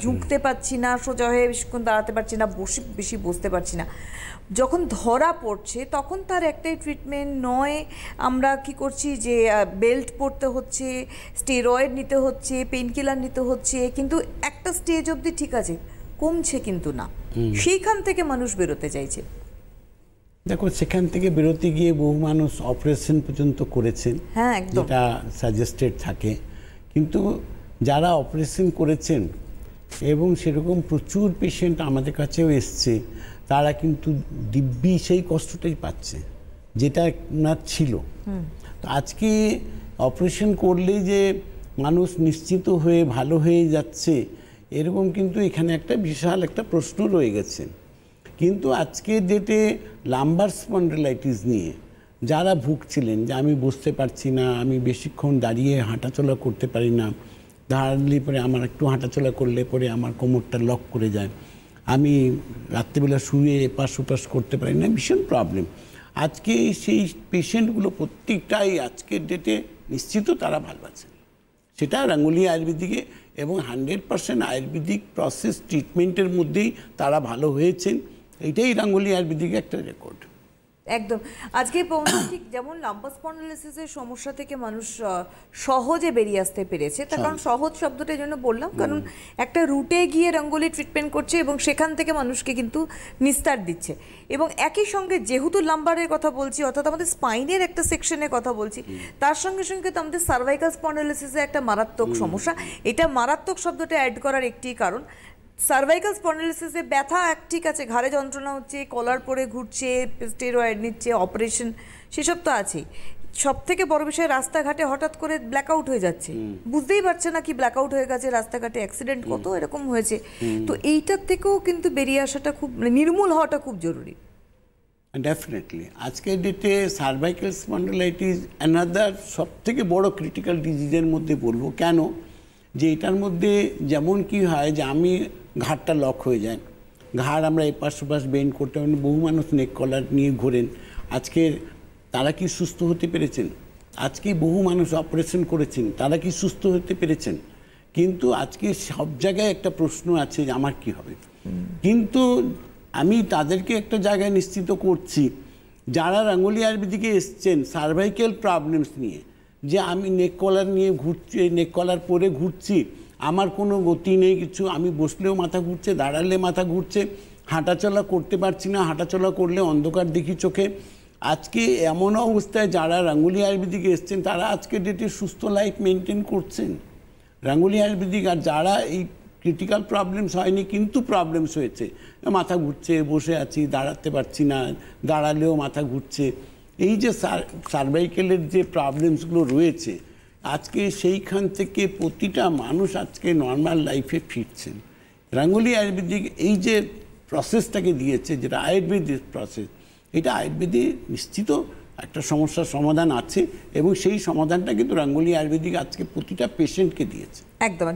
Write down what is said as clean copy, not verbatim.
ঝুঁকতে পারছি না, সোজা হয়ে বেশিক্ষণ দাঁড়াতে পারছি না, বেশি বসতে পারছি না। যখন ধরা পড়ছে তখন তার একটাই ট্রিটমেন্ট নয়, আমরা কি করছি যে বেল্ট পরতে হচ্ছে, স্টেরয়েড নিতে হচ্ছে, পেইন কিলার নিতে হচ্ছে, কিন্তু একটা স্টেজ অবধি ঠিক আছে, কমছে কিন্তু না, সেইখান থেকে মানুষ বেরোতে চাইছে। দেখো, সেখান থেকে বেরোতে গিয়ে বহু মানুষ অপারেশন পর্যন্ত করেছেন, হ্যাঁ একদম, যেটা সাজেস্টেড থাকে। কিন্তু যারা অপারেশন করেছেন এবং সেরকম প্রচুর পেশেন্ট আমাদের কাছেও এসছে, তারা কিন্তু দিব্যি সেই কষ্টটাই পাচ্ছে যেটা না ছিল। তো আজকে অপারেশন করলেই যে মানুষ নিশ্চিত হয়ে ভালো হয়ে যাচ্ছে, এরকম কিন্তু এখানে একটা বিশাল একটা প্রশ্ন রয়ে গেছে। কিন্তু আজকের ডেটে লাম্বার স্পন্ডিলাইটিস নিয়ে যারা ভুগছিলেন, যে আমি বসতে পারছি না, আমি বেশিক্ষণ দাঁড়িয়ে হাঁটাচলা করতে পারি না, দাঁড়ালে পরে আমার একটু হাঁটাচলা করলে পরে আমার কোমরটা লক করে যায়, আমি রাত্রিবেলা শুয়ে এপাশ ওপাশ করতে পারি না, ভীষণ প্রবলেম। আজকে সেই পেশেন্টগুলো প্রত্যেকটাই আজকের ডেটে নিশ্চিত তারা ভালো আছেন। সেটা রাঙ্গুলি আয়ুর্বেদিকে এবং 100% আয়ুর্বেদিক প্রসেস ট্রিটমেন্টের মধ্যেই তারা ভালো হয়েছেন। এইটাই রাঙ্গুলি আয়ুর্বেদিকে একটা রেকর্ড। একদম। আজকে ঠিক যেমন লাম্বার স্পন্ডিলোলিসিসের সমস্যা থেকে মানুষ সহজে বেরিয়ে আসতে পেরেছে, তার কারণ সহজ শব্দটার জন্য বললাম, কারণ একটা রুটে গিয়ে রঙ্গোলি ট্রিটমেন্ট করছে এবং সেখান থেকে মানুষকে কিন্তু নিস্তার দিচ্ছে। এবং একই সঙ্গে যেহেতু লাম্বারের কথা বলছি, অর্থাৎ আমাদের স্পাইনের একটা সেকশনের কথা বলছি, তার সঙ্গে সঙ্গে তো আমাদের সার্ভাইকাল স্পন্ডিলোলিসিসের একটা মারাত্মক সমস্যা। এটা মারাত্মক শব্দটা অ্যাড করার একটি কারণ, সার্ভাইকাল স্পন্ডিলোলিসিসে ব্যথা ঠিক আছে, ঘাড়ে যন্ত্রণা হচ্ছে, কলার পরে ঘুরছে, স্টেরয়েড নিচ্ছে, অপারেশন, সেসব তো আছেই। সব থেকে বড় বিষয়, রাস্তাঘাটে হঠাৎ করে ব্ল্যাকআউট হয়ে যাচ্ছে, বুঝতেই পারছে না কি ব্ল্যাকআউট হয়ে গেছে, রাস্তাঘাটে অ্যাক্সিডেন্ট কত এরকম হয়েছে। তো এইটার থেকেও কিন্তু বেরিয়ে আসাটা খুব, নির্মূল হওয়াটা খুব জরুরি। ডেফিনেটলি আজকের ডেটে সার্ভাইকাল স্পন্ডিলাইটিস অ্যানাদার সব থেকে বড় ক্রিটিক্যাল ডিজিজের মধ্যে বলবো। কেন? যে এটার মধ্যে যেমন কি হয় যে আমি ঘাড়টা লক হয়ে যায়, ঘাড় আমরা এপাশ ওপাশ বেন্ড করতে পারি, বহু মানুষ নেক কলার নিয়ে ঘোরেন। আজকে তারা কি সুস্থ হতে পেরেছেন? আজকে বহু মানুষ অপারেশন করেছেন, তারা কি সুস্থ হতে পেরেছেন? কিন্তু আজকে সব জায়গায় একটা প্রশ্ন আছে যে আমার কি হবে। কিন্তু আমি তাদেরকে একটা জায়গায় নিশ্চিত করছি, যারা রাঙ্গুলি আয়ুর্বেদিকে এসছেন সার্ভাইকাল প্রবলেমস নিয়ে, যে আমি নেক কলার নিয়ে ঘুরছি, নেক কলার পরে ঘুরছি, আমার কোনো গতি নেই কিছু, আমি বসলেও মাথা ঘুরছে, দাঁড়ালে মাথা ঘুরছে, হাঁটাচলা করতে পারছি না, হাঁটাচলা করলে অন্ধকার দেখি চোখে। আজকে এমন অবস্থায় যারা রাঙ্গুলি আয়ুর্বেদিকে এসছেন, তারা আজকে ডেটে সুস্থ লাইফ মেনটেন করছেন রাঙ্গুলি আয়ুর্বেদিক। আর যারা এই ক্রিটিক্যাল প্রবলেমস হয়নি কিন্তু প্রবলেমস হয়েছে, মাথা ঘুরছে, বসে আছি, দাঁড়াতে পারছি না, দাঁড়ালেও মাথা ঘুরছে, এই যে সার্ভাইকেলের যে প্রবলেমসগুলো রয়েছে, আজকে সেইখান থেকে প্রতিটা মানুষ আজকে নর্মাল লাইফে ফিরছেন। রাঙ্গুলি আয়ুর্বেদিক এই যে প্রসেসটাকে দিয়েছে, যেটা আয়ুর্বেদিক প্রসেস, এটা আয়ুর্বেদে নিশ্চিত একটা সমস্যার সমাধান আছে এবং সেই সমাধানটা কিন্তু রাঙ্গুলি আয়ুর্বেদিক আজকে প্রতিটা পেশেন্টকে দিয়েছে। একদম।